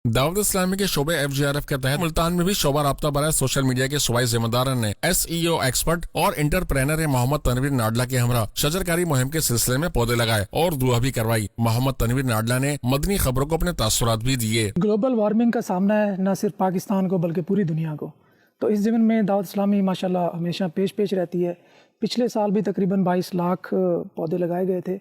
दावत इस्लामी के शोबे FGRF के तहत मुल्तान में भी शोबा राब्ता बराए सोशल मीडिया के सूबाई जिम्मेदारों ने SEO एक्सपर्ट और इंटरप्रेनर मोहम्मद तनवीर नाडला के हमरा शजरकारी मुहिम के सिलसिले में पौधे लगाए और दुआ भी करवाई। मोहम्मद तनवीर नाडला ने मदनी खबरों को अपने तासुरात भी दिए। ग्लोबल वार्मिंग का सामना है न सिर्फ पाकिस्तान को बल्कि पूरी दुनिया को, तो इस ज़मीन में दावत इस्लामी माशाल्लाह हमेशा पेश रहती है। पिछले साल भी तकरीबन 22 लाख पौधे लगाए गए थे।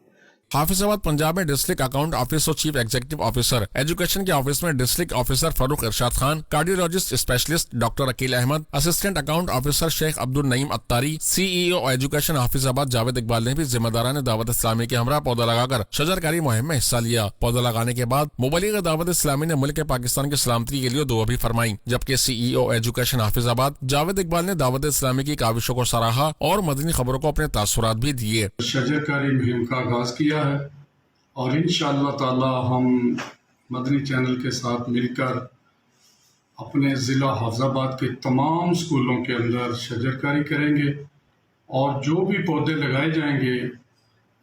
हाफिजाबाद पंजाब में डिस्ट्रिक्ट अकाउंट ऑफिस और चीफ एग्जीक्यूटिव ऑफिसर एजुकेशन के ऑफिस में district officer Farooq Irshad Khan, cardiologist specialist doctor Aqeel Ahmed, assistant account officer Sheikh Abdul Naeem Attari, CEO education Hafizabad Javed Iqbal ने भी जिम्मेदारान दावत इस्लामी के हमरा पौधा लगाकर शजरकारी मुहिम में हिस्सा लिया। पौधा लगाने के बाद मुबल्लिग दावत इस्लामी ने मुल्क पाकिस्तान की सलामती के लिए दुआ भी फरमाई, जबकि CEO एजुकेशन हाफिजाबाद जावेद इकबाल ने दावत इस्लामी की काविशों को सराहा और मदनी खबरों को अपने तासुरात भी दिए। शजरकारी मुहिम का आगाज किया है और इंशाअल्लाह ताला हम मदनी चैनल के साथ मिलकर अपने ज़िला हाफिजाबाद के तमाम स्कूलों के अंदर शजरकारी करेंगे और जो भी पौधे लगाए जाएंगे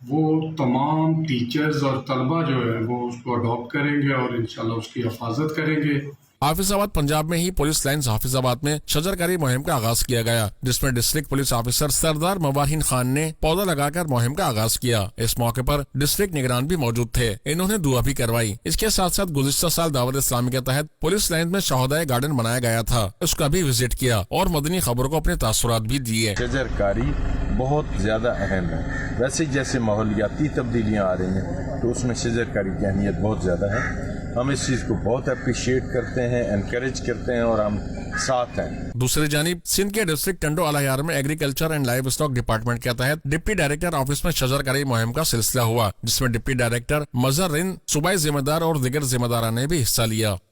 वो तमाम टीचर्स और तलबा जो है वो उसको अडॉप्ट करेंगे और इंशाअल्लाह उसकी हिफाजत करेंगे। हाफिजाबाद पंजाब में ही पुलिस लाइन्स हाफिजाबाद में शजरकारी मुहिम का आगाज किया गया, जिसमें डिस्ट्रिक्ट पुलिस ऑफिसर सरदार मवाहिन खान ने पौधा लगाकर मुहिम का आगाज किया। इस मौके पर डिस्ट्रिक्ट निगरान भी मौजूद थे, इन्होंने दुआ भी करवाई। इसके साथ साथ गुज़िश्ता साल दावत इस्लामी के तहत पुलिस लाइन में शहोदाए गार्डन बनाया गया था, उसका भी विजिट किया और मदनी खबरों को अपने तासुरात भी दिए। शजरकारी बहुत ज्यादा अहम है। वैसे जैसे माहौलियाती तब्दीलियां आ रही हैं तो उसमें शजरकारी की अहमियत बहुत ज्यादा है। हम इस चीज को बहुत अप्रिशिएट करते हैं, एनकरेज करते हैं और हम साथ हैं। दूसरी जानिब सिंध के डिस्ट्रिक्ट टंडो अलायार में agriculture and live stock department के तहत डिप्टी डायरेक्टर ऑफिस में शजरकारी मुहिम का सिलसिला हुआ, जिसमें डिप्टी डायरेक्टर मजहर रिंद, सूबाई जिम्मेदार और दिगर जिम्मेदारान ने भी हिस्सा लिया।